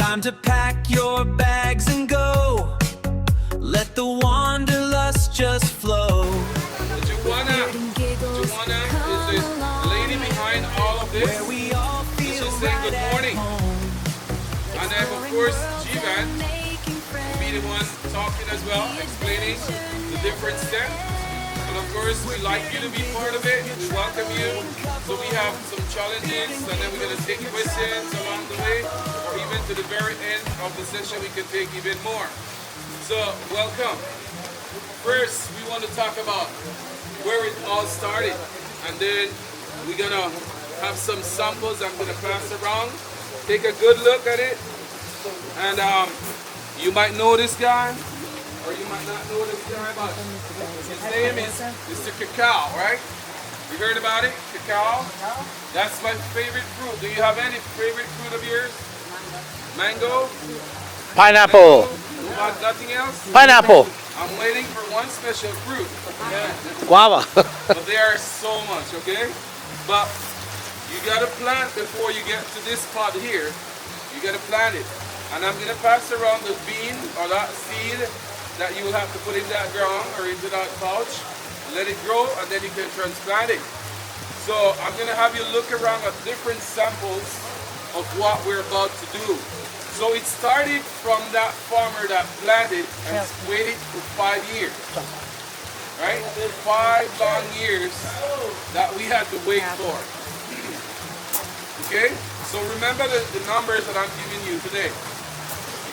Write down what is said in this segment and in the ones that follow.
Time to pack your bags and go. Let the wanderlust just flow. Joanna is the lady behind all of this. Where we all She's feel saying right good at morning. home. And then of course Jivan will be the one talking as well, explaining the different steps. And of course we like you to be part of it. We welcome you. So we have some challenges and then we're going to take questions along the way, or even to the very end of the session we can take even more. So welcome. First we want to talk about where it all started, and then we're going to have some samples I'm going to pass around. Take a good look at it, and you might know this guy, or you might not know this guy, but his name is Mr. Cacao, right? You heard about it? Cacao? That's my favorite fruit. Do you have any favorite fruit of yours? Mango? Pineapple. Nothing else? Pineapple. I'm waiting for one special fruit. Guava. But there are so much, okay? But you gotta plant before you get to this pot here. You gotta plant it. And I'm gonna pass around the bean or that seed that you will have to put in that ground or into that pouch. Let it grow and then you can transplant it. So I'm gonna have you look around at different samples of what we're about to do. So it started from that farmer that planted and waited for 5 years. Right? 5 long years that we had to wait for. Okay? So remember the numbers that I'm giving you today.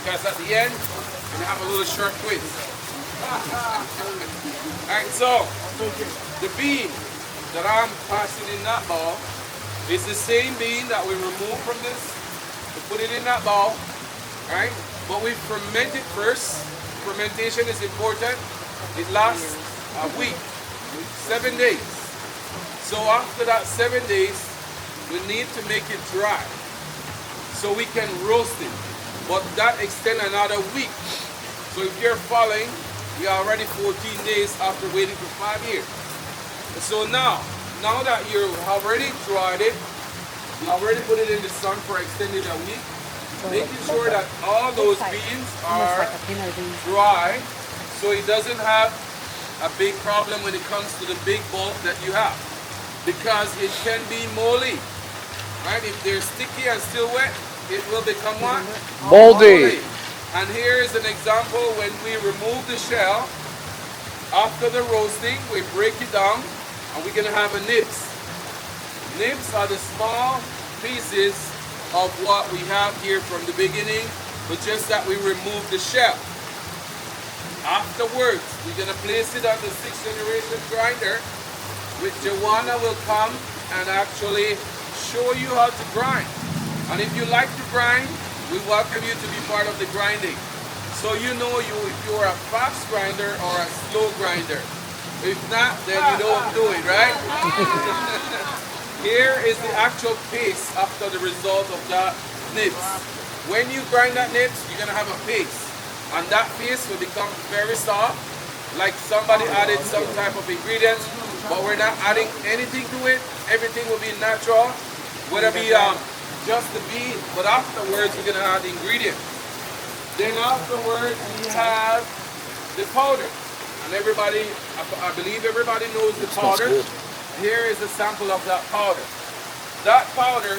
Because at the end, we're going to have a little short quiz. Alright, so the bean that I'm passing in that bowl is the same bean that we removed from this. We put it in that bowl. Right? But we ferment it first. Fermentation is important. It lasts a week, 7 days. So after that 7 days, we need to make it dry so we can roast it. But that extends another week. So if you're following, we are already 14 days after waiting for 5 years. So now that you already dried it, you already put it in the sun for extended a week, making sure that all those beans are dry so it doesn't have a big problem when it comes to the big bulk that you have, because it can be moldy, right? If they're sticky and still wet, it will become what? Moldy. And here is an example when we remove the shell. After the roasting, we break it down and we're going to have a nibs. Nibs are the small pieces of what we have here from the beginning, but just that we remove the shell. Afterwards, we're going to place it on the 6th generation grinder, which Joanna will come and actually show you how to grind. And if you like to grind, we welcome you to be part of the grinding. So you know if you're a fast grinder or a slow grinder. If not, then you know what I'm doing, right? Here is the actual paste after the result of that nibs. When you grind that nibs, you're going to have a paste. And that paste will become very soft, like somebody added some type of ingredients, but we're not adding anything to it. Everything will be natural, whether it be just the bean, but afterwards we're going to add the ingredients. Then afterwards we have the powder. And everybody, I believe everybody knows the powder. Here is a sample of that powder. That powder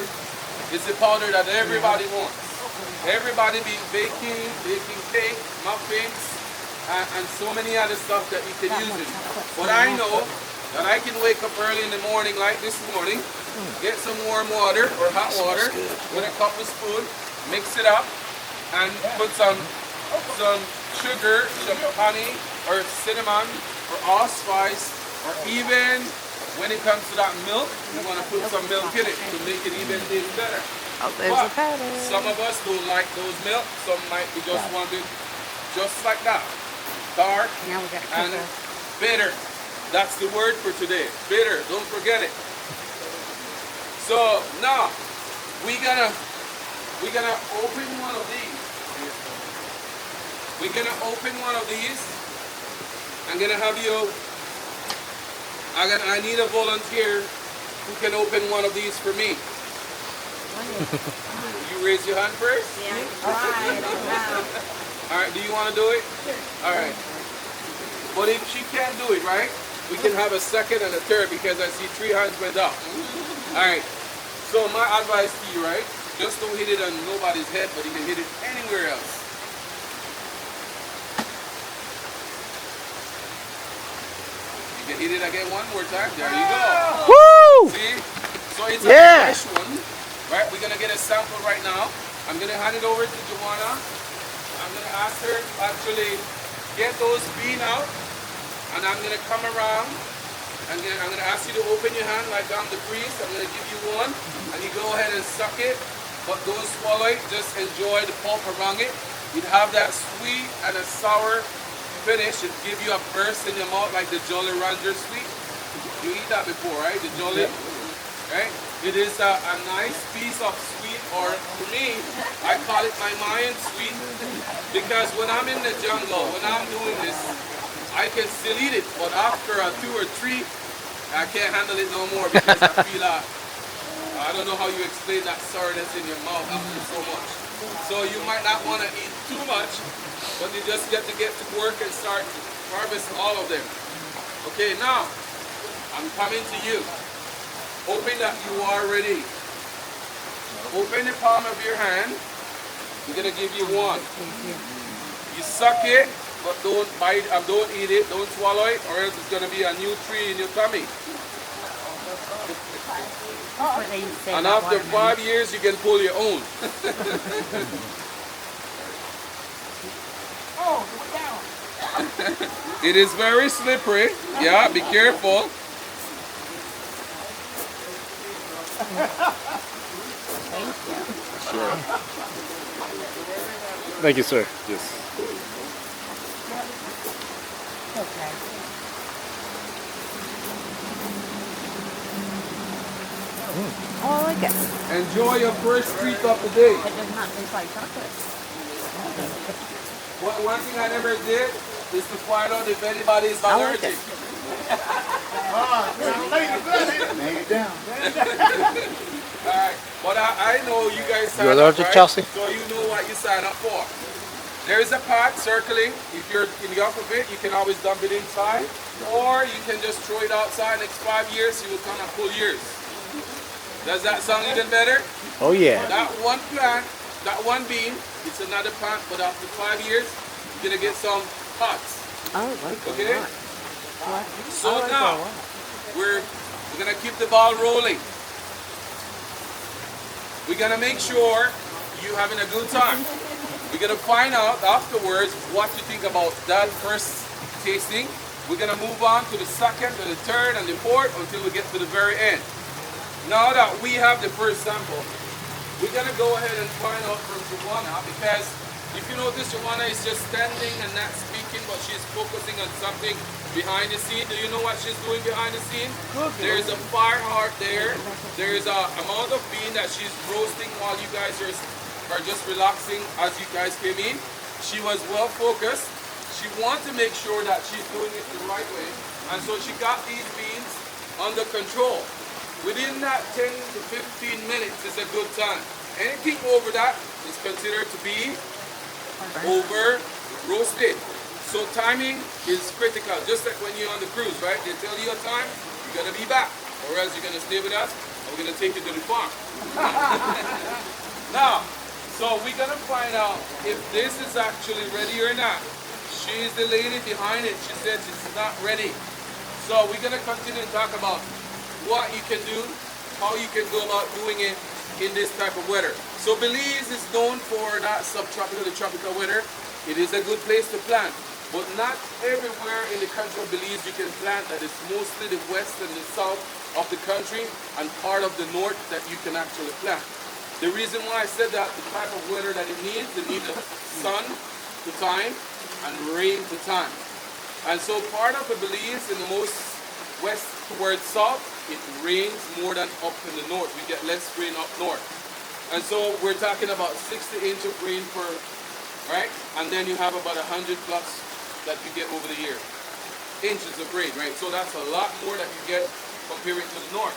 is the powder that everybody wants. Everybody be baking cake, muffins, and so many other stuff that you can use it. But I know that I can wake up early in the morning like this morning, get some warm water or hot water with a cup of spoon, mix it up, and put some sugar, some honey, or cinnamon, or allspice, or even when it comes to that milk, you want to put some milk in it to make it even taste better. Oh, there's but a pattern. some of us don't like those milk. Some might be just want it just like that. Dark Now we got to and bitter. That's the word for today. Bitter. Don't forget it. So now we're gonna open one of these. We're gonna open one of these. I'm gonna have you. I need a volunteer who can open one of these for me. You raise your hand first? All right, do you want to do it? All right. But if she can't do it, right, we can have a second and a third because I see 3 hands went up. All right. So my advice to you, right, just don't hit it on nobody's head, but you can hit it anywhere else. You can hit it again one more time. There you go. Woo! See? So it's a Yeah. fresh one, right? We're going to get a sample right now. I'm going to hand it over to Joanna. I'm going to ask her to actually get those beans out. And I'm going to come around. I'm going to ask you to open your hand like I'm the priest. I'm going to give you one. And you go ahead and suck it. But don't swallow it. Just enjoy the pulp around it. You'd have that sweet and a sour finish. It'd give you a burst in your mouth like the Jolly Rancher sweet. You eat that before, right? The Jolly. Right? It is a nice piece of sweet, or for me, I call it my Mayan sweet, because when I'm in the jungle, when I'm doing this, I can still eat it, but after a 2 or 3, I can't handle it no more because I feel I don't know how you explain that sourness in your mouth after so much. So you might not want to eat too much, but you just get to work and start to harvest all of them. Okay, now, I'm coming to you. Hoping that you are ready. Open the palm of your hand. I'm gonna give you one. You suck it, but don't bite, don't eat it, don't swallow it, or else it's gonna be a new tree in your tummy. And after 5 years, you can pull your own. It is very slippery. Yeah, be careful. Sure. Thank you, sir. Yes. Okay. Oh, I like it. Enjoy your first treat of the day. It does not taste like chocolate. One thing I never did is to find out if anybody is I like allergic. it. Alright, but I know you guys sign You allergic, up, right? Chelsea? So you know what you sign up for. There is a pot circling. If you're in the upper bit, you can always dump it inside. Or you can just throw it outside. Next 5 years, you will come a full years. Does that sound even better? Oh, yeah. That one plant, that one bean, it's another plant, but after 5 years, you're going to get some pots. I like it Okay? a lot. So I like now, it a lot. we're going to keep the ball rolling. We're going to make sure you're having a good time. We're going to find out afterwards what you think about that first tasting. We're going to move on to the second, to the third, and the fourth until we get to the very end. Now that we have the first sample, we're going to go ahead and find out from Joanna, because if you notice, Joanna is just standing and not speaking, but she's focusing on something behind the scene. Do you know what she's doing behind the scene? There's a fire heart there. There's a amount of bean that she's roasting while you guys are just relaxing as you guys came in. She was well focused. She wants to make sure that she's doing it the right way. And so she got these beans under control. Within that 10 to 15 minutes is a good time. Anything over that is considered to be over roasted. So timing is critical. Just like when you're on the cruise, right? They tell you a time, you're gonna be back, or else you're gonna stay with us, and we're gonna take you to the farm. Now, so we're gonna find out if this is actually ready or not. She's the lady behind it. She said it's not ready. So we're gonna continue to talk about what you can do, how you can go about doing it in this type of weather. So Belize is known for that subtropical to tropical weather. It is a good place to plant, but not everywhere in the country of Belize you can plant. That is mostly the west and the south of the country and part of the north that you can actually plant. The reason why I said that, the type of weather that it needs the sun to time and rain to time. And so part of the Belize in the most west towards south, it rains more than up in the north. We get less rain up north. And so we're talking about 60 inches of rain per, right? And then you have about 100 plus that you get over the year. Inches of rain, right? So that's a lot more that you get compared to the north.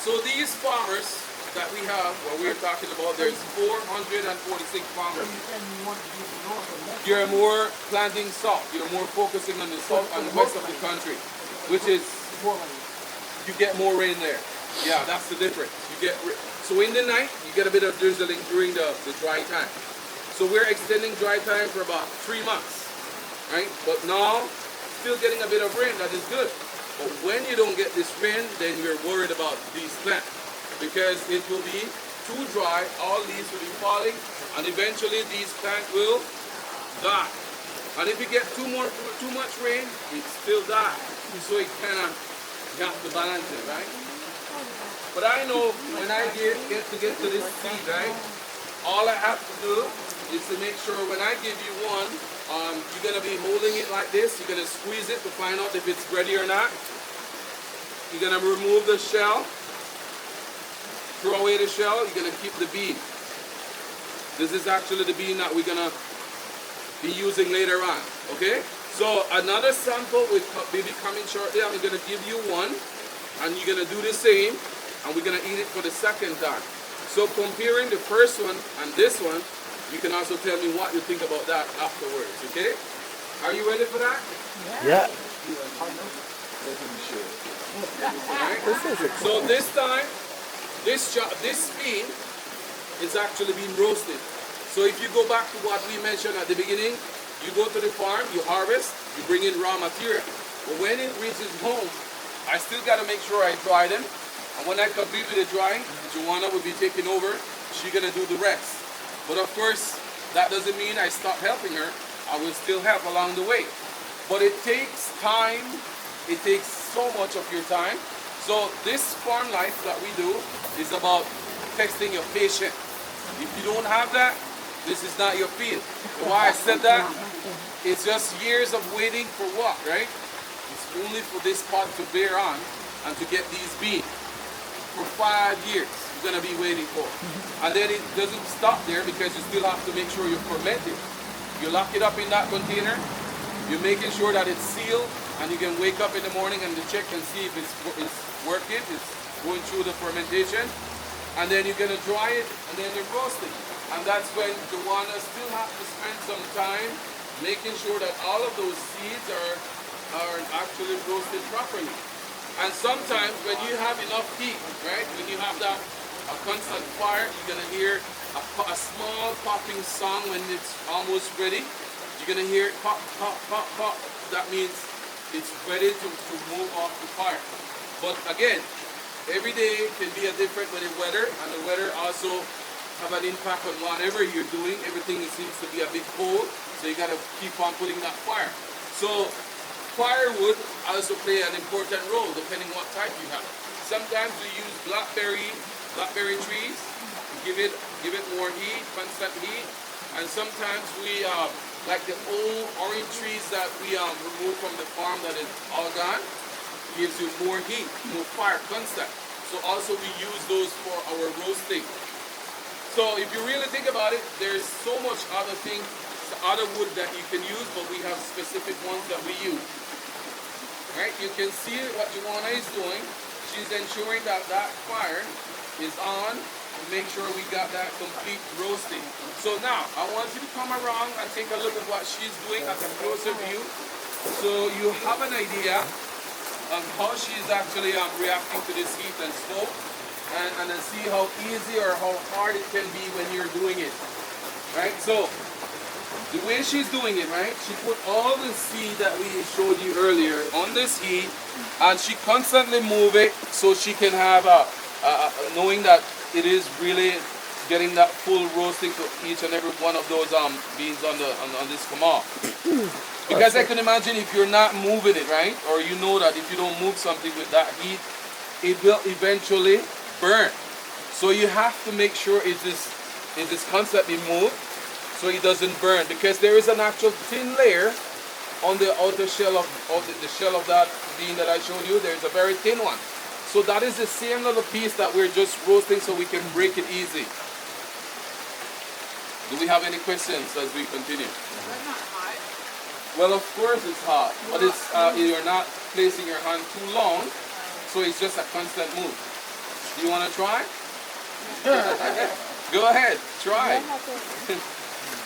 So these farmers that we have, what we're talking about, there's 446 farmers. You're more planting south. You're more focusing on the south and west of the country, which is, you get more rain there. Yeah, that's the difference. So in the night, you get a bit of drizzling during the dry time. So we're extending dry time for about 3 months, right? But now, still getting a bit of rain, that is good. But when you don't get this rain, then you're worried about these plants because it will be too dry, all leaves will be falling, and eventually these plants will die. And if you get too much rain, it still dies. So it kind of got to balance it, right? But I know when I get to this seed, right, all I have to do is to make sure when I give you one, you're going to be holding it like this. You're going to squeeze it to find out if it's ready or not. You're going to remove the shell, throw away the shell. You're going to keep the bean. This is actually the bean that we're going to be using later on, okay? So another sample will be coming shortly. I'm going to give you one, and you're going to do the same, and we're going to eat it for the second time. So comparing the first one and this one, you can also tell me what you think about that afterwards, okay? Are you ready for that? Yeah. Alright. So this time, this bean is actually being roasted. So if you go back to what we mentioned at the beginning, you go to the farm, you harvest, you bring in raw material. But when it reaches home, I still got to make sure I dry them. And when I complete with the drying, Joanna will be taking over. She's going to do the rest. But of course, that doesn't mean I stop helping her. I will still help along the way. But it takes time. It takes so much of your time. So this farm life that we do is about testing your patience. If you don't have that, this is not your field. Why I said that? It's just years of waiting for what, right? It's only for this pot to bear on and to get these beans. For 5 years, you're gonna be waiting for. And then it doesn't stop there because you still have to make sure you ferment it. You lock it up in that container. You're making sure that it's sealed, and you can wake up in the morning and check and see if it's working, it's going through the fermentation. And then you're gonna dry it, and then you roast it. And that's when Joanna still have to spend some time making sure that all of those seeds are actually roasted properly. And sometimes when you have enough heat, right, when you have that a constant fire, you're gonna hear a small popping sound when it's almost ready. You're gonna hear it pop, pop, pop, pop. That means it's ready to move off the fire. But again, every day can be a different with the weather, and the weather also have an impact on whatever you're doing. Everything seems to be a bit cold, so you gotta keep on putting that fire. So firewood also play an important role depending what type you have. Sometimes we use blackberry trees to give it more heat, constant heat, and sometimes we like the old orange trees that we remove from the farm that is all gone, gives you more heat, more fire, constant. So also we use those for our roasting. So if you really think about it, there's so much other things, other wood that you can use, but we have specific ones that we use. Right? You can see what Joanna is doing. She's ensuring that that fire is on to make sure we got that complete roasting. So now, I want you to come around and take a look at what she's doing at a closer view. So you have an idea of how she's actually reacting to this heat and smoke, and then see how easy or how hard it can be when you're doing it. Right? So the way she's doing it, right? She put all the seed that we showed you earlier on this heat, and she constantly move it so she can have knowing that it is really getting that full roasting to each and every one of those beans on this kamal. Because I can imagine if you're not moving it, right? Or you know that if you don't move something with that heat, it will eventually burn. So you have to make sure it is constantly moved, so it doesn't burn, because there is an actual thin layer on the outer shell of the shell of that bean that I showed you. There's a very thin one. So that is the same little piece that we're just roasting so we can break it easy. Do we have any questions as we continue? Is that not hot? Well, of course it's hot, but it's you're not placing your hand too long, so it's just a constant move. Do you want to try? Go ahead, try.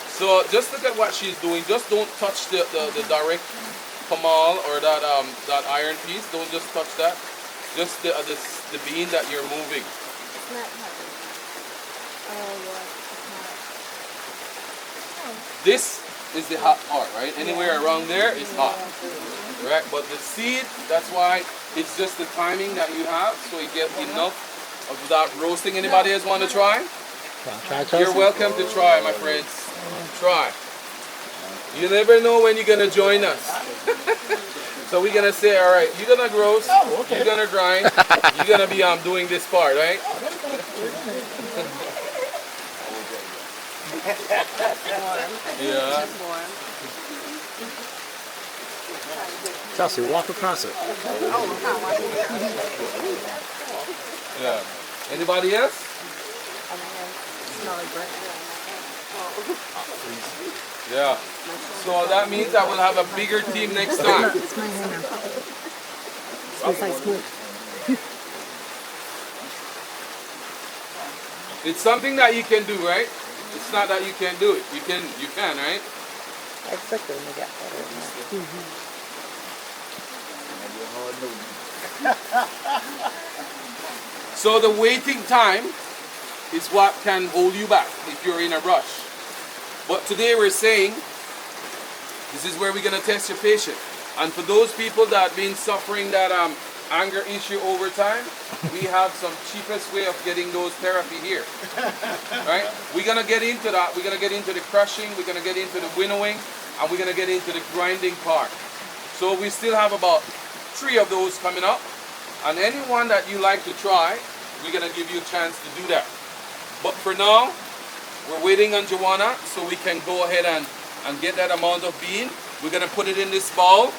So just look at what she's doing. Just don't touch the direct pomal or that iron piece. Don't just touch that. Just the bean that you're moving. It's not happening. Oh, what? It's not. This is the hot part, right? Anywhere around there is hot, right? But the seed, that's why it's just the timing that you have, so you get enough of that roasting. Anybody else want to try? You're welcome to try, my friends. Try. You never know when you're gonna join us. So we're gonna say, all right, you're gonna roast, you're gonna grind, you're gonna be doing this part, right? Yeah. Chelsea, walk across it. Yeah. Anybody else? Yeah. So that means I will have a bigger team next time. It's my hand. It's like smooth. It's something that you can do, right? It's not that you can't do it. You can, right? I expect them to get better. So the waiting time is what can hold you back if you're in a rush. But today we're saying this is where we're gonna test your patience. And for those people that have been suffering that anger issue over time, we have some cheapest way of getting those therapy here. Right? We're gonna get into that. We're gonna get into the crushing. We're gonna get into the winnowing, and we're gonna get into the grinding part. So we still have about 3 of those coming up. And anyone that you like to try, we're gonna give you a chance to do that. But for now, we're waiting on Joanna so we can go ahead and get that amount of bean. We're gonna put it in this bowl,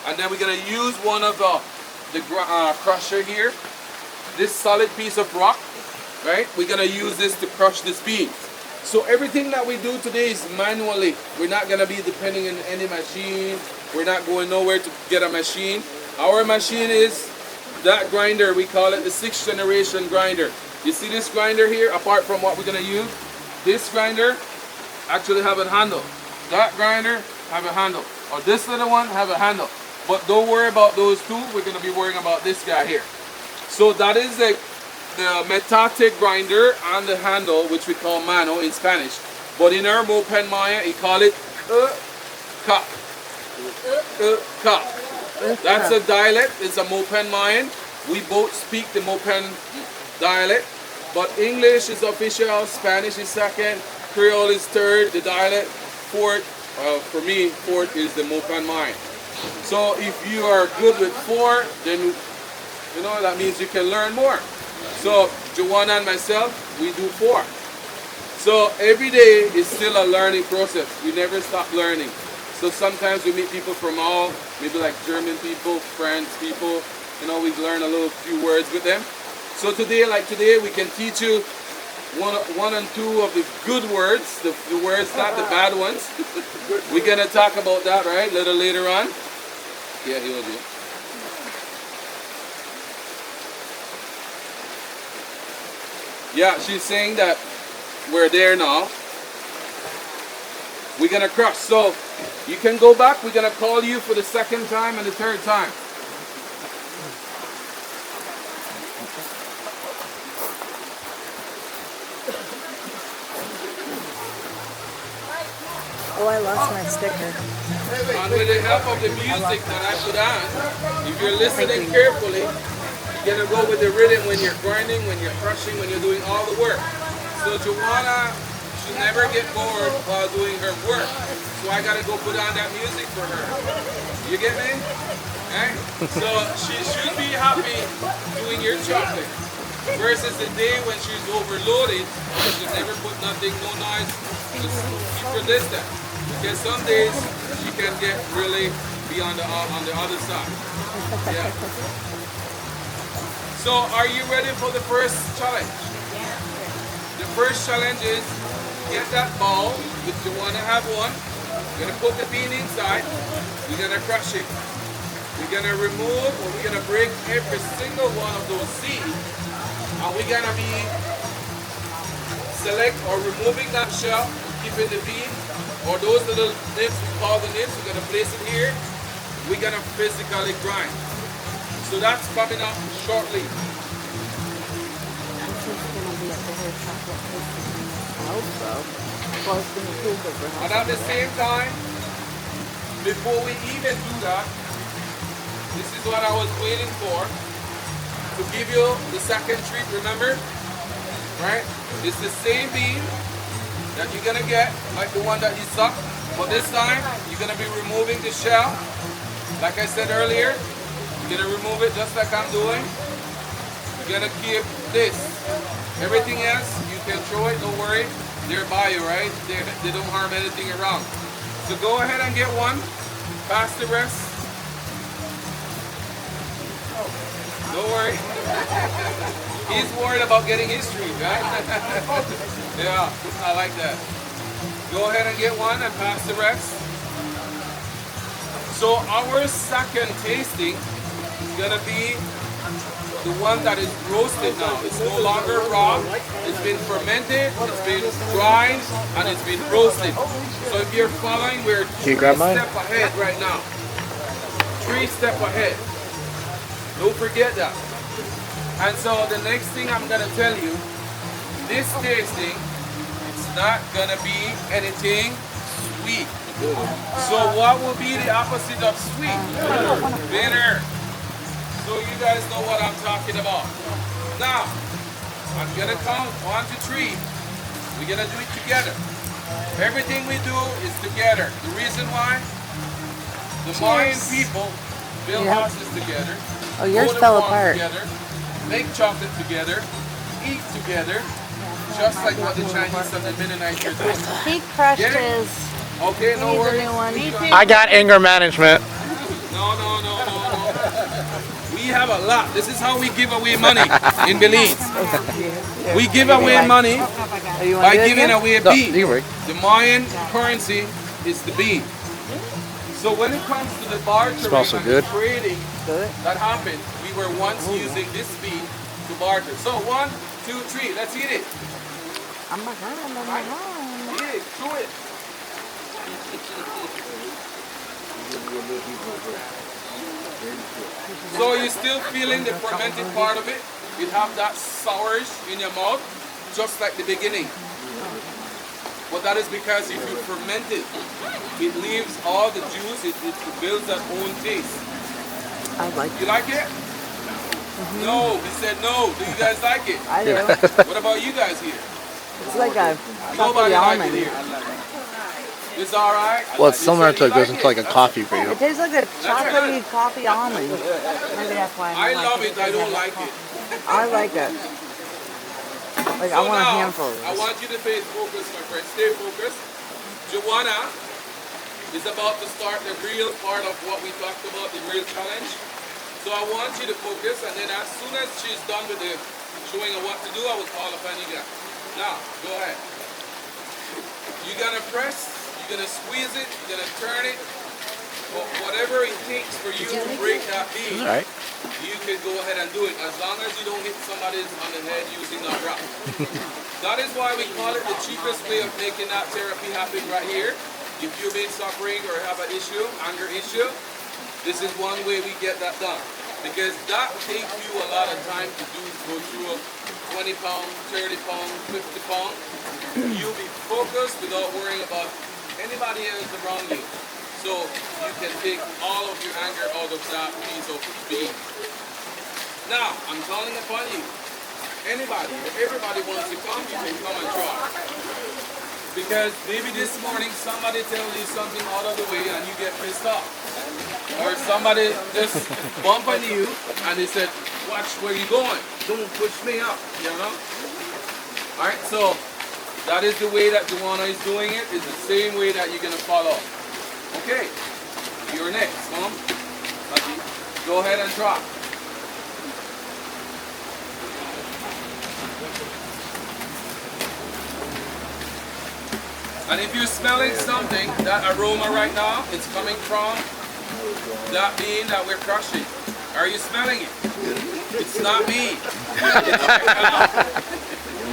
and then we're gonna use one of the crusher here, this solid piece of rock, right? We're gonna use this to crush this bean. So everything that we do today is manually. We're not gonna be depending on any machine. We're not going nowhere to get a machine. Our machine is that grinder. We call it the 6th generation grinder. You see this grinder here, apart from what we're gonna use? This grinder actually have a handle. That grinder have a handle. Or this little one have a handle. But don't worry about those two. We're gonna be worrying about this guy here. So that is the metate grinder and the handle, which we call mano in Spanish. But in our Mopen Maya, we call it ka. Ka. That's a dialect. It's a Mopen Mayan. We both speak the Mopen dialect. But English is official, Spanish is second, Creole is third, the dialect fourth. For me, fourth is the Mopen Mayan. So if you are good with 4, then you know that means you can learn more. So Joanna and myself, we do 4. So every day is still a learning process. We never stop learning. So sometimes we meet people from all, maybe like German people, French people, you know, we learn a little few words with them. So today, like today, we can teach you one and 2 of the good words, the words, not the bad ones. We're gonna talk about that, right, a little later on. Yeah, he will do. Yeah, she's saying that we're there now. We're gonna crush. So you can go back. We're gonna call you for the 2nd time and the 3rd time. Oh, I lost my sticker. And with the help of the music that I put on, if you're listening carefully, you're gonna go with the rhythm when you're grinding, when you're crushing, when you're doing all the work. So Joanna should never get bored while doing her work. So I gotta go put on that music for her. You get me? Right? So she should be happy doing your chocolate. Versus the day when she's overloaded, she should never put nothing, no noise, just keep her distance. Because some days she can get really be on the other side. Yeah. So are you ready for the first challenge? The first challenge is get that ball, if you want to have one. We're gonna put the bean inside. We're gonna crush it. We're gonna remove or we're gonna break every single one of those seeds. And we're gonna be select or removing that shell, keeping the bean, or those little nibs, we call the nibs, we're gonna place it here. We're gonna physically grind. So that's coming up shortly. I hope so. Well, it's been cool for And at the same time, before we even do that, this is what I was waiting for, to give you the second treat, remember? Right? It's the same bean that you're gonna get, like the one that you sucked, but this time, you're gonna be removing the shell. Like I said earlier, you're gonna remove it just like I'm doing. You're gonna keep this. Everything else, you can throw it, don't worry. They're by you, right? They don't harm anything around. So go ahead and get one. Pass the rest. Don't worry. He's worried about getting his treat, right? Yeah, I like that. Go ahead and get one and pass the rest. So our second tasting is gonna be the one that is roasted now. It's no longer raw. It's been fermented, it's been dried, and it's been roasted. So if you're following, we're three steps ahead right now. 3 steps ahead. Don't forget that. And so the next thing I'm gonna tell you, this tasting, it's not gonna be anything sweet. So what will be the opposite of sweet? Bitter. So you guys know what I'm talking about. Now, I'm gonna count 1 to 3. We're gonna do it together. Everything we do is together. The reason why? The Mayan people build houses together. Oh, yours go to fell farms apart. Together, make chocolate together, eat together, just like what the Chinese and the Mennonites are doing. He crushed Get it? his. Okay, no He's a worries. new one. Me too. I got anger management. No. We have a lot. This is how we give away money in Belize. We give away money by giving away a bean. The Mayan currency is the bean. So when it comes to the bartering Smells so and good. the trading that happened, we were once using this bean to barter. So 1, 2, 3, let's eat it. I'm behind. Eat it, chew it. So you're still feeling the fermented part of it. You have that sourish in your mouth, just like the beginning. But that is because if you ferment it, it leaves all the juice, it builds that own taste. I like You like it? No, he said no. Do you guys like it? I do. What about you guys here? It's like a Nobody chocolate like almond. it here. It's alright? Well, it's similar to it goes into like a coffee for you. It tastes like a chocolatey coffee almond. Maybe that's why I love it, I don't like it. I like it. Like I So want a now, handful of I this. want you to stay focused, my friend. Stay focused. Joanna is about to start the real part of what we talked about, the real challenge. So I want you to focus, and then as soon as she's done with the showing of what to do, I will call upon you guys. Now, go ahead. You're gonna press, you're gonna squeeze it, you're gonna turn it. But whatever it takes for you to break that bead, All right. you can go ahead and do it as long as you don't hit somebody on the head using that rock. That is why we call it the cheapest way of making that therapy happen right here. If you've been suffering or have an issue, anger issue, this is one way we get that done. Because that takes you a lot of time to do, go through a 20 pound, 30 pound, 50 pound. You'll be focused without worrying about anybody else around you. So you can take all of your anger out of that piece of bean. Now, I'm calling upon you. Anybody, if everybody wants to come, you can come and try. Because maybe this morning somebody tells you something out of the way and you get pissed off. Or somebody just bump into you and they said, watch where you're going. Don't push me up, you know? Alright, so that is the way that Joanna is doing it. It's the same way that you're going to follow. Okay, you're next, Mom. Go ahead and try. And if you're smelling something, that aroma right now, it's coming from that bean that we're crushing. Are you smelling it? It's not me. It's my cow.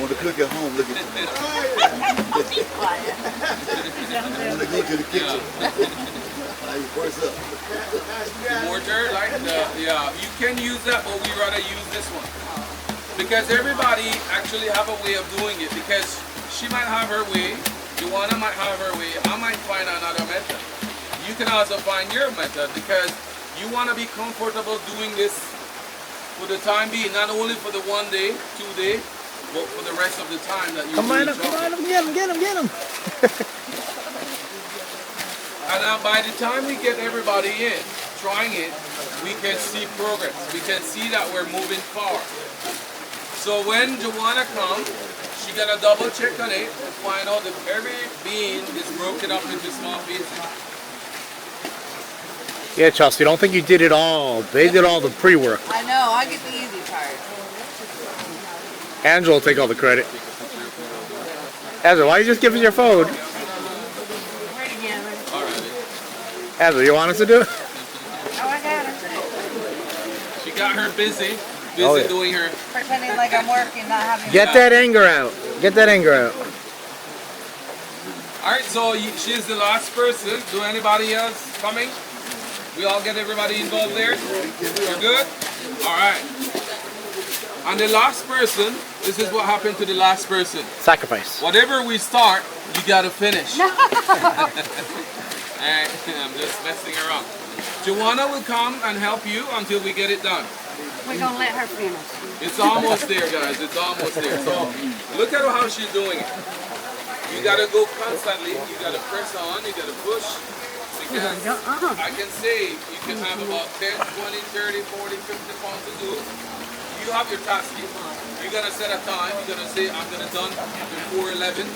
want to cook at home, look at you. I want to go to the kitchen. What's up? The mortar, like yeah, you can use that, but we rather use this one because everybody actually have a way of doing it. Because she might have her way, Joanna might have her way, I might find another method. You can also find your method because you want to be comfortable doing this for the time being, not only for the 1 day, 2 day, but for the rest of the time that you Come on, get him. And by the time we get everybody in, trying it, we can see progress. We can see that we're moving forward. So when Joanna comes, she's gonna double check on it to find out if every bean is broken up into small pieces. Yeah, Chelsea, don't think you did it all. They did all the pre-work. I know, I get the easy part. Angela will take all the credit. Angela, why are you just giving your phone? Right again. Angela, you want us to do it? Oh, I got her. She got her busy Oh, yeah. doing her. Pretending like I'm working, not having Get that anger out. Get that anger out. All right, so she's the last person. Do anybody else coming? We all get everybody involved there? We're good? All right. And the last person, this is what happened to the last person. Sacrifice. Whatever we start, you got to finish. All right, I'm just messing around. Joanna will come and help you until we get it done. We're going to let her finish. It's almost there, guys. It's almost there. So look at how she's doing it. You got to go constantly. You got to press on. You got to push. Because I can say you can have about 10, 20, 30, 40, 50 pounds to do. You have your task. You're going to set a time. You're going to say, I'm going to done before 11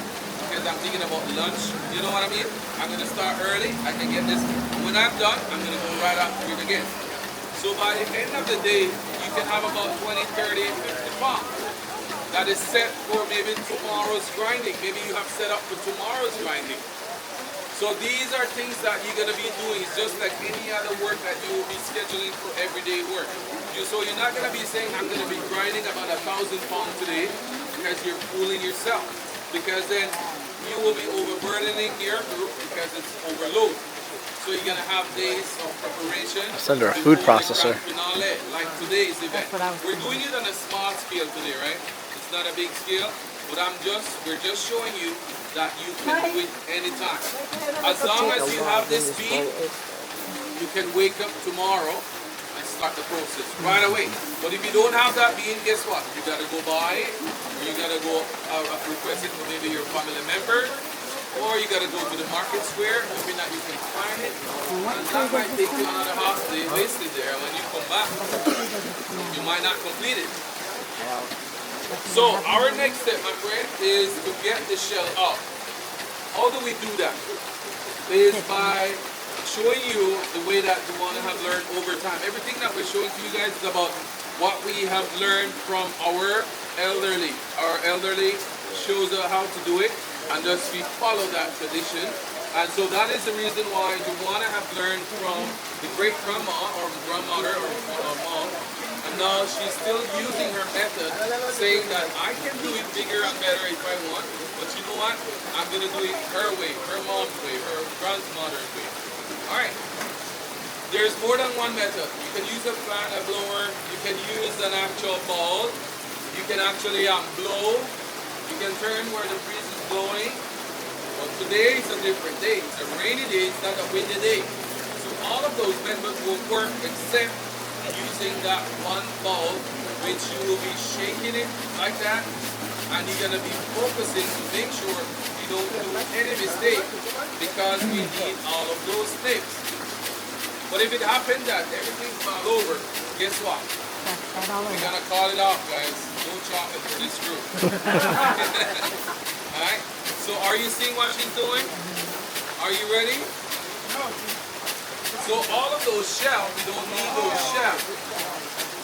because I'm thinking about lunch. You know what I mean? I'm going to start early. I can get this. When I'm done, I'm going to go right after it again. So by the end of the day, you can have about 20, 30, 50 pounds. That is set for maybe tomorrow's grinding. Maybe you have set up for tomorrow's grinding. So these are things that you're going to be doing. It's just like any other work that you will be scheduling for everyday work. So you're not going to be saying, I'm going to be grinding about 1,000 pounds today because you're fooling yourself. Because then you will be overburdening your group because it's overload. So you're going to have days of preparation. Send her a food processor. Finale, like today's event. We're doing it on a small scale today, right? It's not a big scale, but we're just showing you that you can do it anytime. As long as you have this bean, you can wake up tomorrow and start the process right away. But if you don't have that bean, guess what? You gotta go buy it, or you gotta go request it for maybe your family member, or you gotta go to the market square, hoping that you can find it. And that might take you another half day wasted there. And when you come back, you might not complete it. So our next step, my friend, is to get the shell out. How do we do that? Is by showing you the way that you want to have learned over time. Everything that we're showing to you guys is about what we have learned from our elderly. Our elderly shows us how to do it, and thus we follow that tradition. And so that is the reason why you want to have learned from the great grandma or grandmother or mom. And now she's still using her method, saying that I can do it bigger and better if I want, but you know what? I'm going to do it her way, her mom's way, her grandmother's way. All right. There's more than one method. You can use a fan, a blower. You can use an actual ball. You can actually blow. You can turn where the breeze is blowing. But today is a different day. It's a rainy day. It's not a windy day. So all of those methods will work except using that one ball, which you will be shaking it like that, and you're going to be focusing to make sure you don't do any mistake because we need all of those snips. But if it happens that everything fall over, guess what? We're going to call it off, guys. No chocolate for this group. Alright? So are you seeing what she's doing? Are you ready? So all of those shells, we don't need those shells.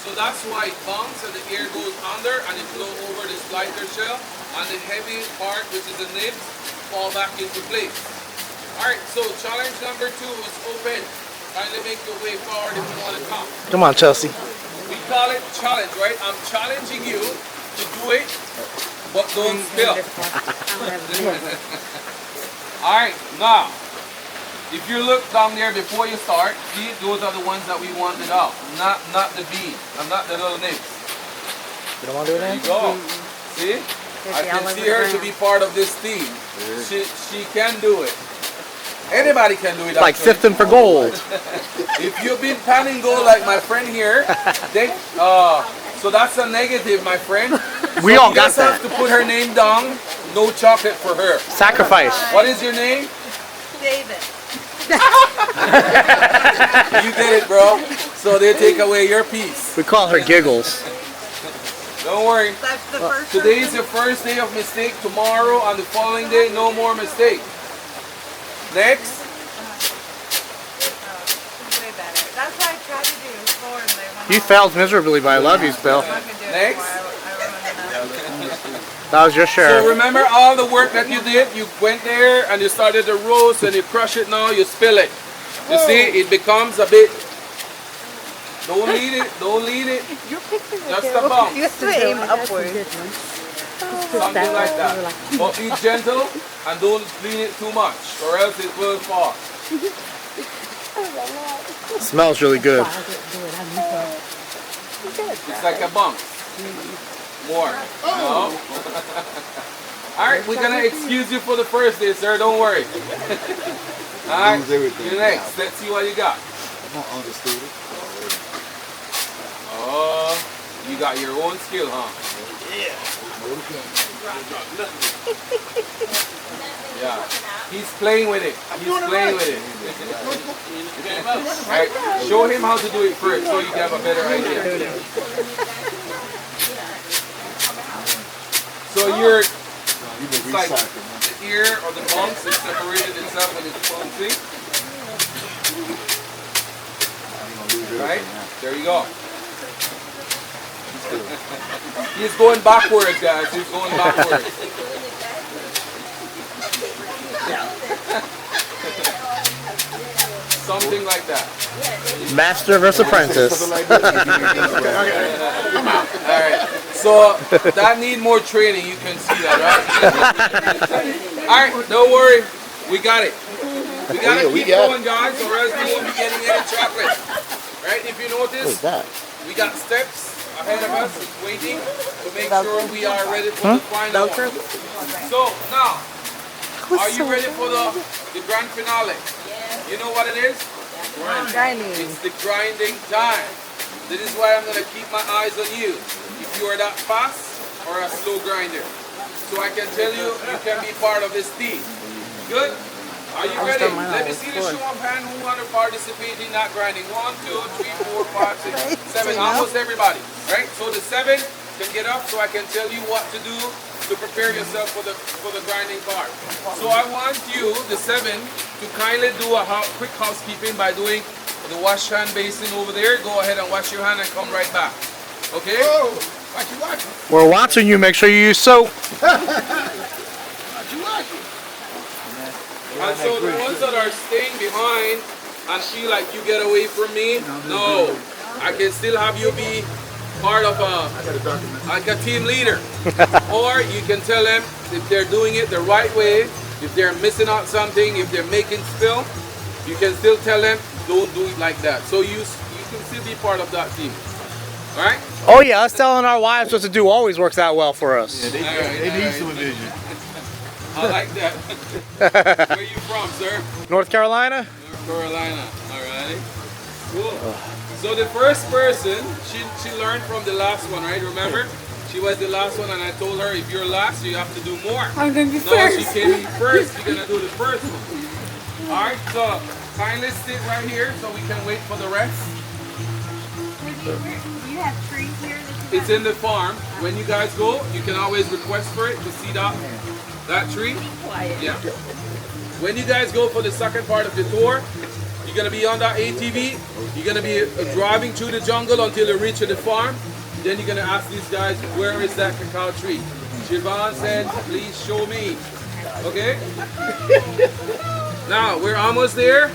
So that's why it bumps and the air goes under and it flows over this lighter shell, and the heavy part, which is the nibs, fall back into place. Alright, so challenge number 2 is open. Kindly make your way forward if you want to come. Come on, Chelsea. We call it challenge, right? I'm challenging you to do it but don't spill. I don't have this. Alright, now, if you look down there before you start, see, those are the ones that we wanted out. Not the bead, and not the little nibs. You don't want to do There it you go. See? I can see her to be part of this team. She can do it. Anybody can do it. Like actually. sifting for gold. If you've been panning gold like my friend here, then so that's a negative, my friend. We So all you got just have that. to put her name down. No chocolate for her. Sacrifice. What is your name? David. You did it, bro. So they take away your piece. We call her Giggles. Don't worry. That's the first Today is your first day of mistake. Tomorrow and the following day, no more mistake. Next. way better. That's what I tried to do before and they went You all- failed miserably, but I love you, Bill. I could do it Next. before I ruined enough. That was your So share. remember all the work that you did? You went there and you started to roast and you crush it now, you spill it. You see, it becomes a bit, don't lead it, don't lead it. Just a bump. You have to aim upwards. Something like that. But be gentle and don't lean it too much or else it will fall. It smells really good. It's like a bump. More. No? Alright, we're gonna excuse you for the first day, sir. Don't worry. Alright, Lose everything. you're next. Let's see what you got. I understood it. Oh, you got your own skill, huh? Yeah. He's playing with it. He's playing with it. Alright, show him how to do it first so you can have a better idea. So you're, it's like the ear or the bunks is separated itself and it's bouncing. Right? There you go. He's going backwards, guys. He's going backwards. Something like that. Master versus apprentice. Alright. So that need more training, you can see that, right? Alright, don't worry. We got it. We gotta keep going, guys, or else we won't be getting any chocolate. Right? If you notice, we got steps ahead of us waiting to make sure we are ready for the final one. So now, are you ready for the grand finale? You know what it is? Grinding. It's the grinding time. This is why I'm going to keep my eyes on you. If you are that fast or a slow grinder. So I can tell you, you can be part of this team. Good? Are you ready? Let me see the show of hand who want to participate in that grinding. 1, 2, 3, 4, 5, 6, 7. Almost everybody. Right? So the 7 can get up so I can tell you what to do to prepare yourself for the grinding part. So I want you, the 7, to kindly do a quick housekeeping by doing the wash hand basin over there. Go ahead and wash your hand and come right back. Okay? We're watching you. Make sure you use soap. And so the ones that are staying behind and feel like you get away from me, no. I can still have you be part of like a team leader. Or you can tell them if they're doing it the right way, if they're missing out something, if they're making spill, you can still tell them don't do it like that. So you can still be part of that team. Alright? Oh yeah, us telling our wives what to do always works out well for us. They need supervision. I like that. Where are you from, sir? North Carolina? North Carolina. Alright. Cool. So the first person, she learned from the last one, right? Remember? She was the last one and I told her if you're last, you have to do more. I'm gonna be No, first. she came in first. You're gonna do the first one. Alright, so kindly sit right here so we can wait for the rest. Do you have trees here that you It's in the farm. When you guys go, you can always request for it to see that tree. Yeah. When you guys go for the second part of the tour, you're gonna be on that ATV. You're gonna be driving through the jungle until you reach the farm. Then you're gonna ask these guys, where is that cacao tree? Siobhan said, please show me. Okay? Now, we're almost there.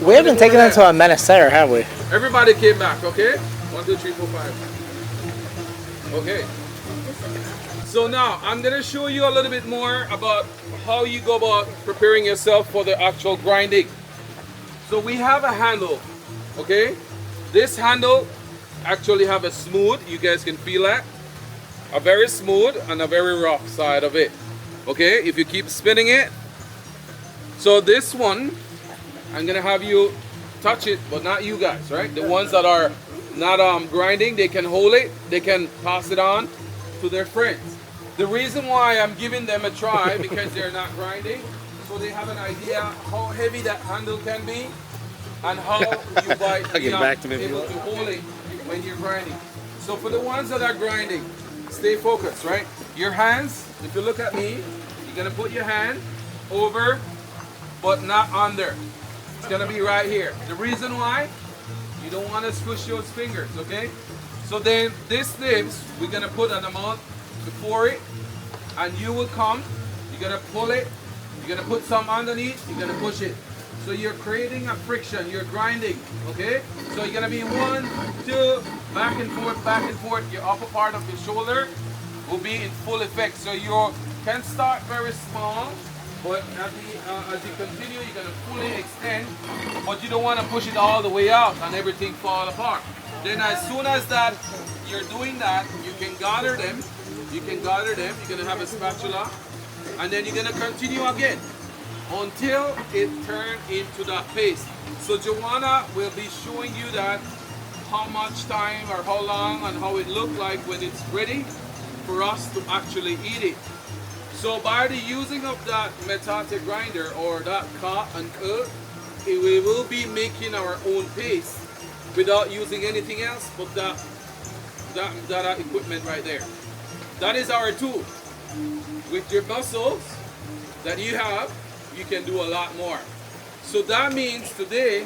We haven't taken them to a menace there, have we? Everybody came back, okay? 1, 2, 3, 4, 5. Okay. So now I'm gonna show you a little bit more about how you go about preparing yourself for the actual grinding. So we have a handle, okay? This handle actually have a smooth, you guys can feel that, a very smooth and a very rough side of it. Okay, if you keep spinning it. So this one, I'm gonna have you touch it, but not you guys, right? The ones that are not grinding, they can hold it, they can pass it on to their friends. The reason why I'm giving them a try, because they're not grinding, so they have an idea how heavy that handle can be and how you might be able to hold it when you're grinding. So for the ones that are grinding, stay focused, right? Your hands, if you look at me, you're gonna put your hand over, but not under. It's gonna be right here. The reason why, you don't wanna squish those fingers, okay? So then this nibs, we're gonna put an amount before it, and you will come, you're gonna pull it, you're gonna put some underneath, you're gonna push it. So you're creating a friction, you're grinding, okay? So you're gonna be 1, 2, back and forth, your upper part of your shoulder will be in full effect. So you can start very small, but as you continue, you're gonna fully extend, but you don't wanna push it all the way out and everything fall apart. Then as soon as that, you're doing that, you can gather them, you're gonna have a spatula, and then you're gonna continue again until it turns into that paste. So Joanna will be showing you that, how much time or how long and how it look like when it's ready for us to actually eat it. So by the using of that metate grinder or that ka and ka, we will be making our own paste without using anything else but that equipment right there. That is our tool. With your muscles that you have, you can do a lot more. So that means today,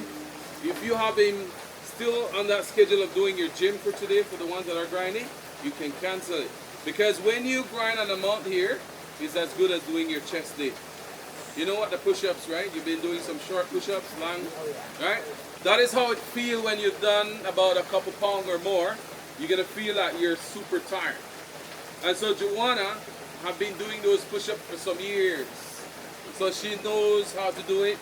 if you have been still on that schedule of doing your gym for today, for the ones that are grinding, you can cancel it. Because when you grind an amount here, it's as good as doing your chest day. You know what, the push-ups, right? You've been doing some short push-ups, long, right? That is how it feels when you've done about a couple pounds or more. You're gonna feel that you're super tired. And so Joanna have been doing those push-ups for some years. So she knows how to do it.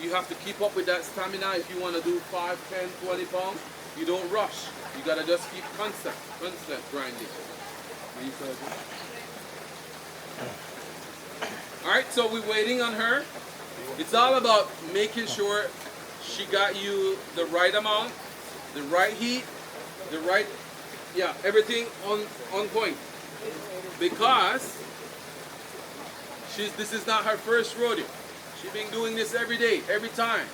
You have to keep up with that stamina if you want to do 5, 10, 20 pounds. You don't rush. You gotta just keep constant grinding. Alright, so we're waiting on her. It's all about making sure she got you the right amount, the right heat, the right, yeah, everything on point. Because this is not her first rodeo. She's been doing this every day, every time.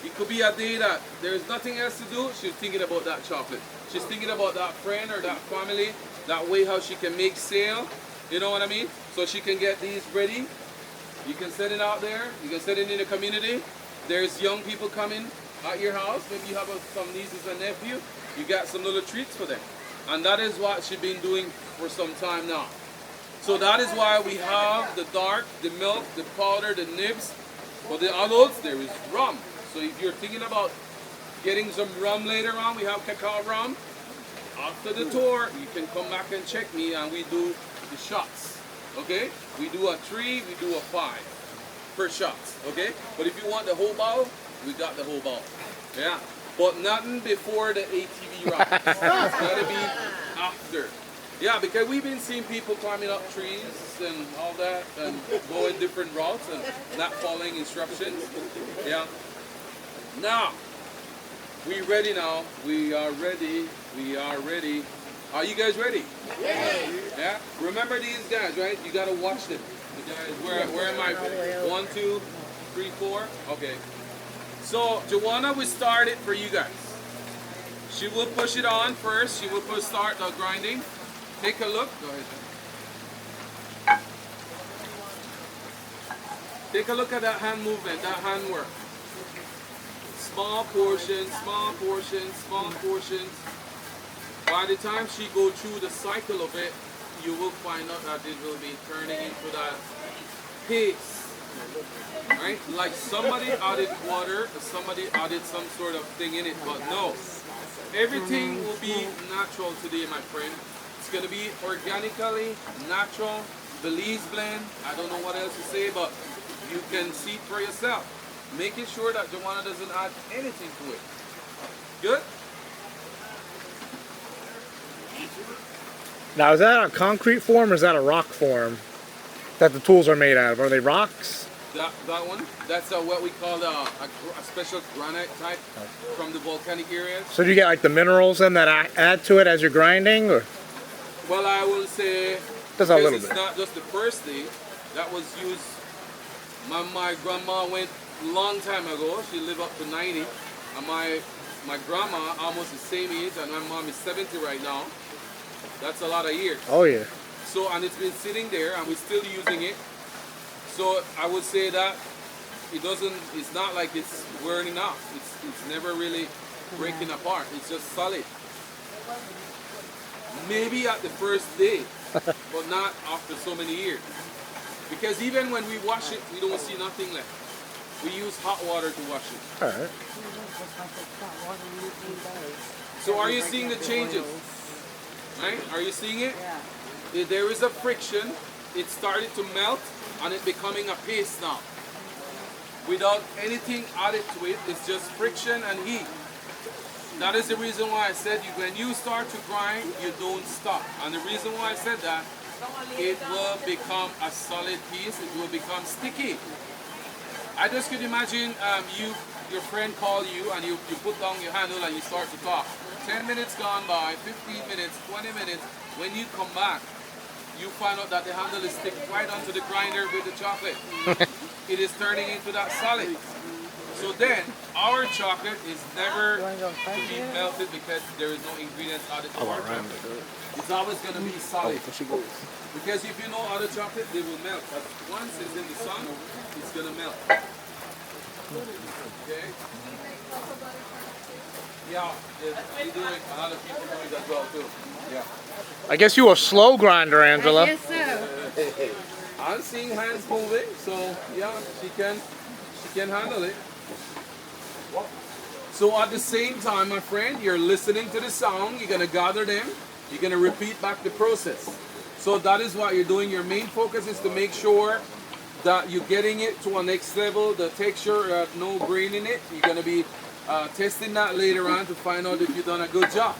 It could be a day that there's nothing else to do, she's thinking about that chocolate. She's thinking about that friend or that family, that way how she can make sale, you know what I mean? So she can get these ready. You can set it out there, you can set it in the community. There's young people coming at your house, maybe you have some nieces and nephews, you got some little treats for them. And that is what she's been doing for some time now. So that is why we have the dark, the milk, the powder, the nibs. For the adults, there is rum. So if you're thinking about getting some rum later on, we have cacao rum. After the tour, you can come back and check me and we do the shots. Okay? We do a 3, we do a 5 per shot. Okay? But if you want the whole bottle, we got the whole bottle. Yeah. But nothing before the ATV ride. It's gotta be after. Yeah, because we've been seeing people climbing up trees and all that and going different routes and not following instructions. Yeah. Now, we ready now. We are ready. We are ready. Are you guys ready? Yeah. Remember these guys, right? You gotta watch them. The guys, where am I? 1, 2, 3, 4. Okay. So Joanna will start it for you guys. She will push it on first. She will start the grinding. Take a look. Go ahead. Take a look at that hand movement, that hand work. Small portions, small portions, small portions. By the time she go through the cycle of it, you will find out that it will be turning into that paste. Right? Like somebody added water, or somebody added some sort of thing in it, but no. Everything will be natural today, my friend. It's gonna be organically natural Belize blend. I don't know what else to say, but you can see for yourself. Making sure that Joanna doesn't add anything to it. Good? Now, is that a concrete form or is that a rock form that the tools are made out of? Are they rocks? That one, that's what we call a special granite type from the volcanic areas. So do you get like the minerals then that add to it as you're grinding? Or? Well, I will say, Just a little it's bit. not just the first day that was used. My grandma went a long time ago. She lived up to 90. And my grandma, almost the same age, and my mom is 70 right now. That's a lot of years. Oh yeah. So, and it's been sitting there, and we're still using it. So I would say that it's not like it's wearing off. It's never really breaking apart. It's just solid. Maybe at the first day, but not after so many years. Because even when we wash it, we don't see nothing left. We use hot water to wash it. All right. So are you seeing the changes? Right? Are you seeing it? Yeah. There is a friction. It started to melt and it's becoming a paste now. Without anything added to it, it's just friction and heat. That is the reason why I said when you start to grind, you don't stop. And the reason why I said that, it will become a solid piece. It will become sticky. I just could imagine your friend call you and you put down your handle and you start to talk. 10 minutes gone by, 15 minutes, 20 minutes. When you come back, you find out that the handle is stick right onto the grinder with the chocolate. It is turning into that solid. So then, our chocolate is never to be melted because there is no ingredients added to our chocolate. It's always going to be solid. Because if you know other chocolate, they will melt. But once it's in the sun, it's going to melt. Okay? Yeah, they do it. A lot of people do it as well too. Yeah. I guess you a slow grinder, Angela. Yes, sir. I'm seeing hands moving, so yeah, she can handle it. So at the same time, my friend, you're listening to the sound, you're gonna gather them, you're gonna repeat back the process. So that is what you're doing. Your main focus is to make sure that you're getting it to a next level, the texture, no grain in it. You're gonna be testing that later on to find out if you've done a good job.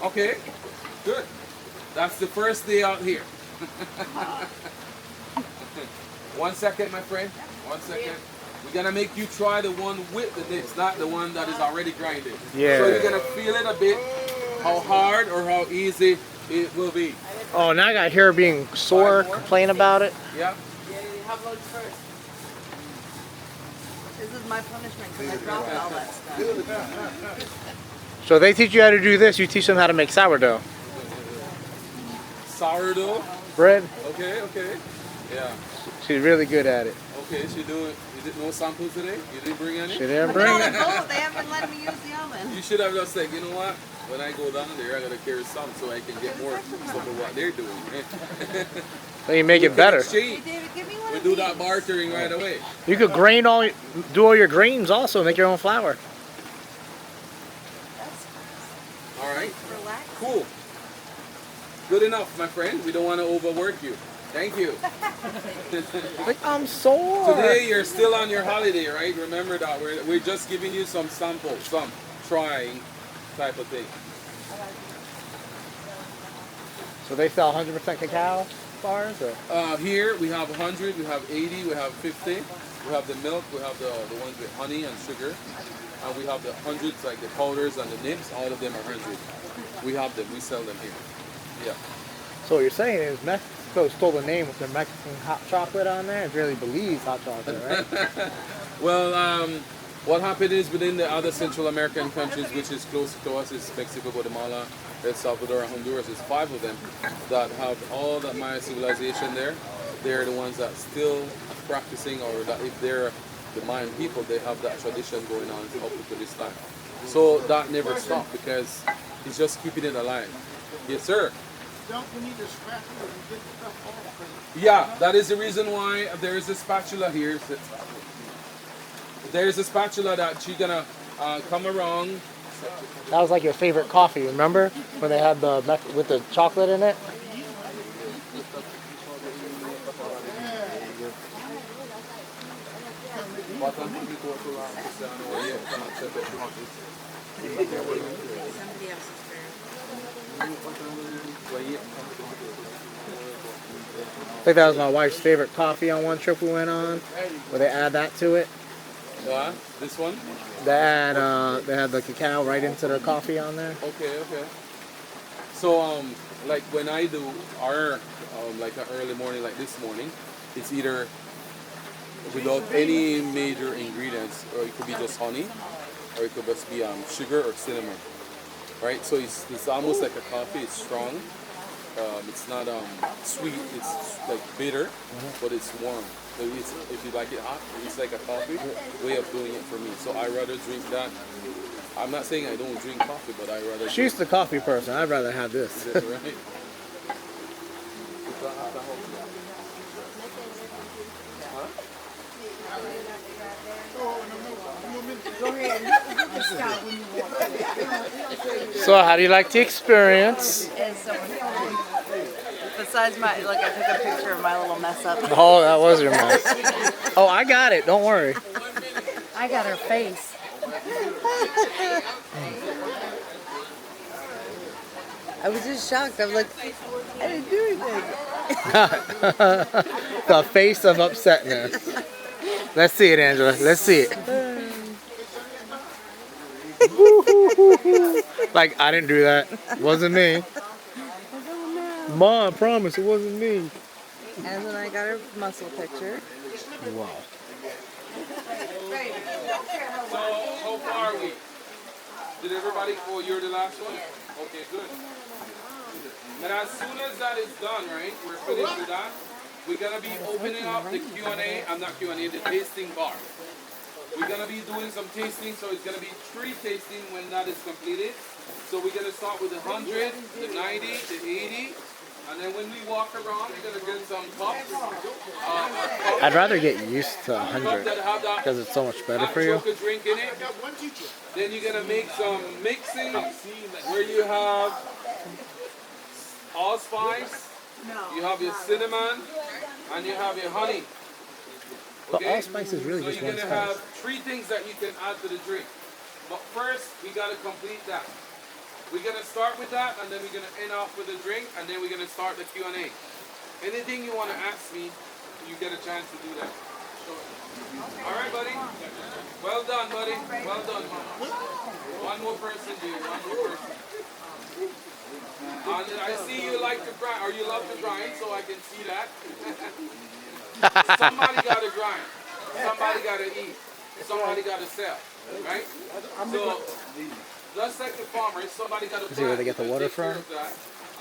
Okay, good. That's the first day out here. 1 second, my friend. 1 second. We're gonna make you try the one with the nips, not the one that is already grinded. Yeah. So you're gonna feel it a bit, how hard or how easy it will be. Oh, now I got hair being sore, complain about it. Yeah. Yeah, you have loads first. This is my punishment because I dropped all that stuff. So they teach you how to do this, you teach them how to make sourdough. Sourdough. Bread, Okay, okay. Yeah. she's really good at it. Okay, she doing. You did no samples today? You didn't bring any? She didn't No, bring they it. both. They haven't let me use the oven. You should have just said, you know what? When I go down there, I gotta carry some so I can get more some of what they're doing. Then you make it better. Exchange. Hey, David, give me one We of do these. that bartering right away. You could do all your grains also, make your own flour. All right. Relax. Cool. Good enough, my friend. We don't want to overwork you. Thank you. Like, I'm sore. Today you're still on your holiday, right? Remember that we're just giving you some samples, some trying type of thing. So they sell 100% cacao bars? Or? Here we have 100, we have 80, we have 50. We have the milk, we have the ones with honey and sugar. And we have the hundreds, like the powders and the nips. All of them are 100. We have them, we sell them here. Yeah. So what you're saying is Mexico stole the name with their Mexican hot chocolate on there. It's really Belize hot chocolate, right? Well, what happened is within the other Central American countries, which is close to us, is Mexico, Guatemala, El Salvador, and Honduras. There's 5 of them that have all that Maya civilization there. They're the ones that still practicing, or that if they're the Mayan people, they have that tradition going on up to this time. So that never stopped because it's just keeping it alive. Yes, sir. Don't we need to scratch it and get the stuff off? Yeah, that is the reason why there is a spatula here. There's a spatula that she's gonna come around That was like your favorite coffee, remember? When they had the with the chocolate in it? Somebody else's I think that was my wife's favorite coffee on one trip we went on, where they add that to it. This one? They had the cacao right into their coffee on there. Okay, okay. So, like when I do our, like an early morning like this morning, it's either without any major ingredients, or it could be just honey, or it could just be sugar or cinnamon, right? So it's almost like a coffee. It's strong. It's not sweet. It's like bitter, but it's warm. So if you like it hot, it's like a coffee way of doing it for me. So I rather drink that. I'm not saying I don't drink coffee, but I rather. She's the coffee person. I'd rather have this. Is it right? So, how do you like the experience? It's so much fun. Besides my, like, I took a picture of my little mess up. Oh, that was your mess. Oh, I got it. Don't worry. I got her face. I was just shocked. I was like, I didn't do anything. The face of upsetness. Let's see it, Angela. Let's see it. Like, I didn't do that. Wasn't me. Mom, I promise it wasn't me. And then I got her muscle picture. Wow. So how far are we? Did everybody? Oh, you're the last one. Okay, good. And as soon as that is done, right? We're finished with that. We're gonna be opening up the Q&A. I'm not Q&A. The tasting bar. We're gonna be doing some tasting, so it's gonna be 3 tasting when that is completed. So we're gonna start with the 100, the 90, the 80, and then when we walk around, we're gonna get some cups. I'd rather get used to 100 that have that because it's so much better for you. chocolate drink in it. Then you're gonna make some mixing where you have allspice, you have your cinnamon, and you have your honey. But allspice is really So just you're one gonna spice. have 3 things that you can add to the drink. But first, we gotta complete that. We're gonna start with that, and then we're gonna end off with a drink, and then we're gonna start the Q&A. Anything you wanna ask me, you get a chance to do that. All right, buddy. Well done, buddy. Well done. One more person, dude. One more person. And I see you like to grind, or you love to grind, so I can see that. Somebody gotta grind. Somebody gotta eat. Somebody gotta sell. Right? So, just like the farmers, somebody gotta See where they get the water take care from? of that,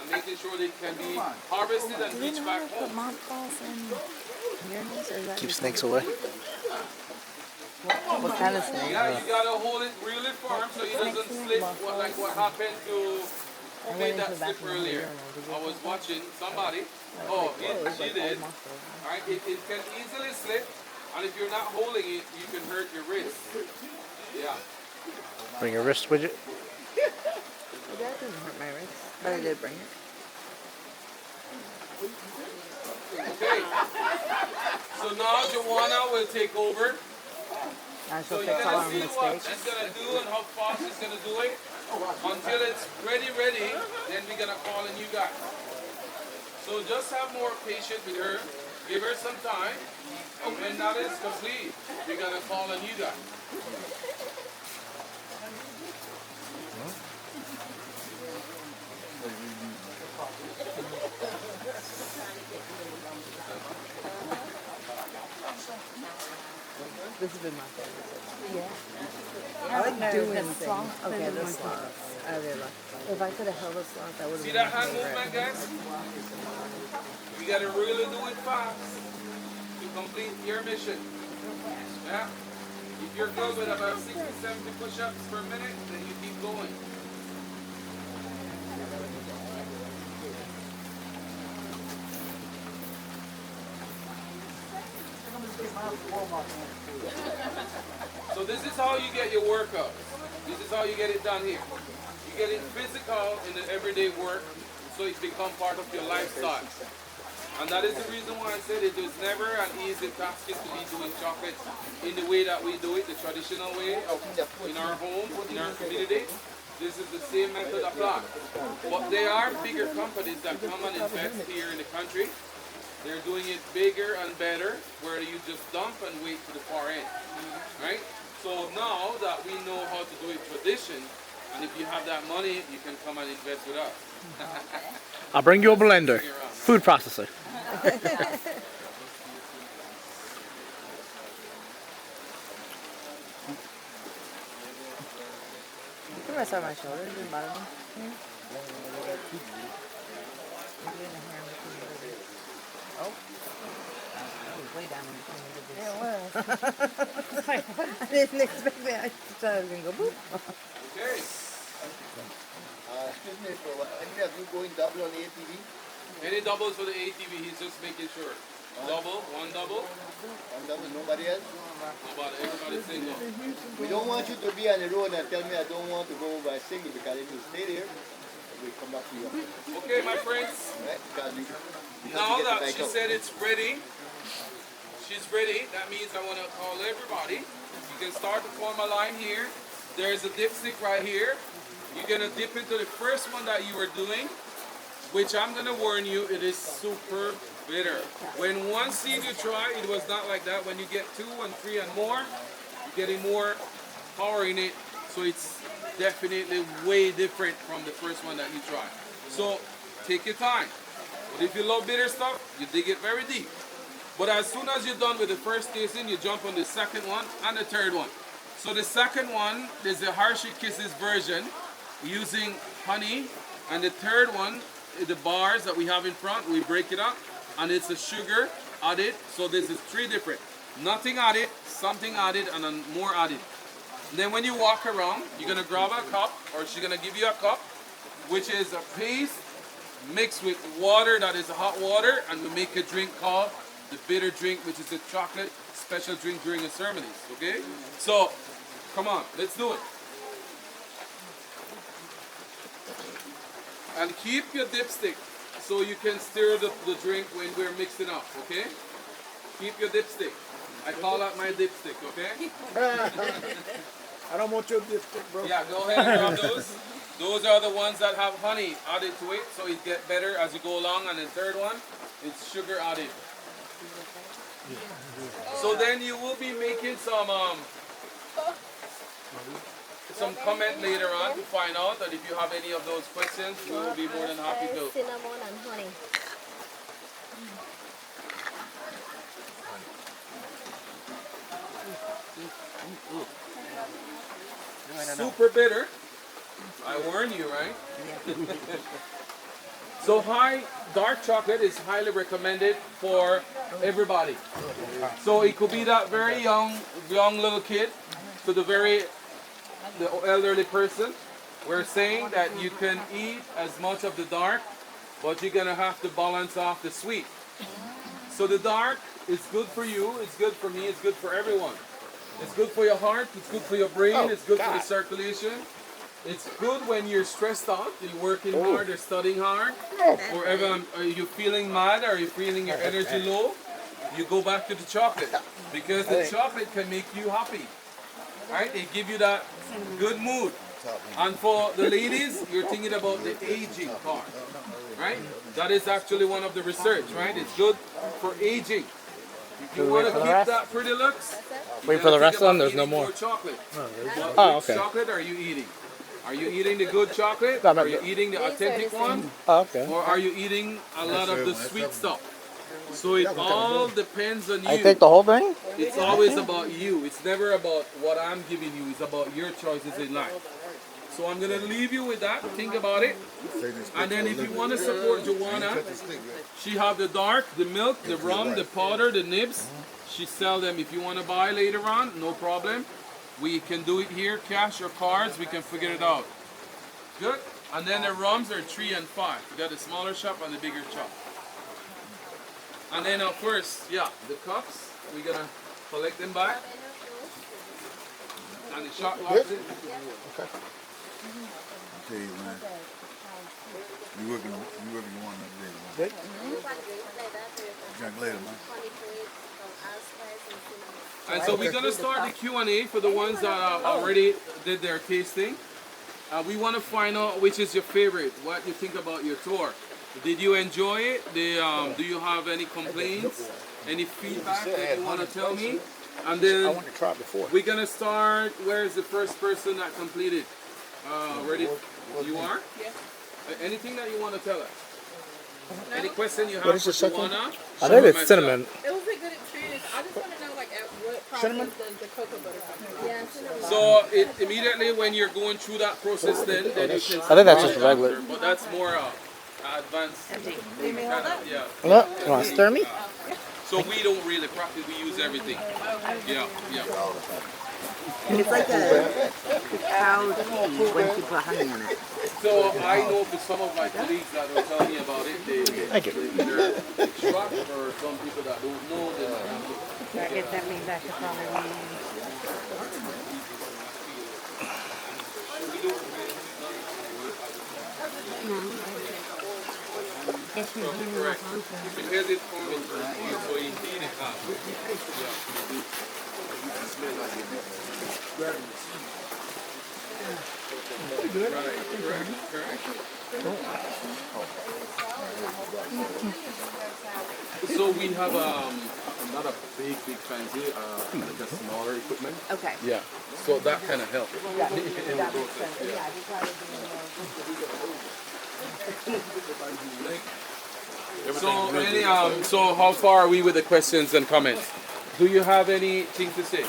and making sure they can be harvested and reach back home. Mothballs and urinals, or is that Keep snakes away. what kind of snake? Yeah, you gotta hold it really firm so it doesn't slip. What happened to who made that slip earlier? I was watching somebody. Oh, she did. Alright, it can easily slip, and if you're not holding it, you can hurt your wrist. Yeah. Bring your wrist widget. That didn't hurt my wrist, but I did bring it. Okay. So now Joanna will take over. I So shall you're fix all gonna our see what mistakes. she's gonna do and how fast she's gonna do it. Until it's ready, then we're gonna call on you guys. So just have more patience with her. Give her some time. And when that is complete, we're gonna call on you guys. This has been my favorite. Yeah. I like doing things. Okay, the slots. I really like them. If I could have held a slot, that would have See been that hand movement, guys? You gotta really do it fast to complete your mission. Yeah? If you're good with about 60, 70 push-ups per minute, then you keep going. So this is how you get your workout. This is how you get it done here. You get it physical in the everyday work, so it become part of your lifestyle. And that is the reason why I said it was never an easy task to be doing chocolate in the way that we do it, the traditional way in our home, in our community. This is the same method applied. But there are bigger companies that come and invest here in the country. They're doing it bigger and better, where you just dump and wait to the far end, right? So now that we know how to do it tradition, and if you have that money, you can come and invest with us. I'll bring you a blender. Food processor. Can I start my shoulders and bottom? Oh. That was way down in between. Yeah, it was. I didn't expect that. I thought I was going to go boop. Okay. Excuse me for a while. Any of you going double on ATV? Any doubles for the ATV, he's just making sure. Double, one double. One double, nobody else? Nobody, everybody single. We don't want you to be on the road and tell me I don't want to go by single, because if you stay there, we come back to you. Okay, my friends. Right? Because we have Now to get that the bike she out. said it's ready, she's ready. That means I want to call everybody. You can start to form a line here. There's a dipstick right here. You're going to dip into the first one that you were doing, which I'm going to warn you, it is super bitter. When one seed you try, it was not like that. When you get 2 and 3 and more, you're getting more power in it. So it's definitely way different from the first one that you tried. So take your time. But if you love bitter stuff, you dig it very deep. But as soon as you're done with the first tasting, you jump on the second one and the third one. So the second one is the Hershey Kisses version using honey. And the third one, the bars that we have in front, we break it up. And it's a sugar added. So this is 3 different. Nothing added, something added, and then more added. And then when you walk around, you're going to grab a cup, or she's going to give you a cup, which is a paste mixed with water that is hot water, and we make a drink called the bitter drink, which is a chocolate special drink during the ceremonies, okay? So, come on, let's do it. And keep your dipstick so you can stir the drink when we're mixing up, okay? Keep your dipstick. I call that my dipstick, okay? I don't want your dipstick, bro. Yeah, go ahead and grab those. Those are the ones that have honey added to it, so it gets better as you go along. And the third one, it's sugar added. So then you will be making some comment later on to find out that if you have any of those questions, we will be more than happy to. Cinnamon and honey. Super bitter. I warn you, right? So dark chocolate is highly recommended for everybody. So it could be that very young little kid to the elderly person. We're saying that you can eat as much of the dark, but you're gonna have to balance off the sweet. So the dark is good for you, it's good for me, it's good for everyone. It's good for your heart, it's good for your brain, it's good for the circulation. It's good when you're stressed out, you're working hard or studying hard, or ever you're feeling mad or you're feeling your energy low, you go back to the chocolate. Because the chocolate can make you happy. Right? They give you that good mood. And for the ladies, you're thinking about the aging part. Right? That is actually one of the research, right? It's good for aging. If you want to keep that pretty looks, Wait for the rest of them, there's no more. Chocolate. Oh, okay. Which chocolate are you eating? Are you eating the good chocolate? Are you eating the authentic one? Oh, okay. Or are you eating a lot of the sweet stuff? So it all depends on you. I take the whole thing? It's always about you. It's never about what I'm giving you. It's about your choices in life. So I'm going to leave you with that. Think about it. And then if you want to support Joanna, she have the dark, the milk, the rum, the powder, the nibs. She sell them. If you want to buy later on, no problem. We can do it here, cash or cards. We can figure it out. Good. And then the rums are 3 and 5. You got the smaller shop and the bigger shop. And then of course, yeah, the cups, we're gonna collect them back. And the shot glasses. I'll tell you, man. You working one up there, man. Drink later, man. And so we're gonna start the Q&A for the ones that already did their tasting. We want to find out which is your favorite. What you think about your tour? Did you enjoy it? Do you have any complaints? Any feedback that you want to tell me? And then I want to try it before. we're gonna start. Where is the first person that completed? Ready? You are? Yeah. Anything that you want to tell us? Any question you have What is for the second? Joanna? I think it's Myself. cinnamon. It was a good experience. I just want to know, like, at what process Cinnamon? does the cocoa butter come? Yeah, cinnamon. So it immediately when you're going through that process, then you can. I think that's just regular. But that's more advanced. Yeah. Look, you want to stir me? So we don't really practice. We use everything. Yeah. It's like a cacao tea when you put honey in it. So I know for some of my colleagues that were telling me about it, they Thank you. either extract or some people that don't know. Get that mean back to probably. Correct. Because it's forming so you need it up. So we have not a big fancy, like a smaller equipment. Okay. Yeah. So that kind of helps. That makes sense. Yeah, you gotta do more. So how far are we with the questions and comments? Do you have anything to say?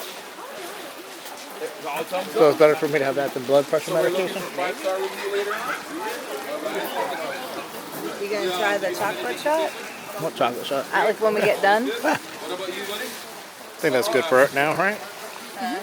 So it's better for me to have that than blood pressure So we're looking medication? for 5-star review later on? You gonna try the chocolate shot? What chocolate shot? Like when we get done? What about you, buddy? I think that's good for it now, right? Okay.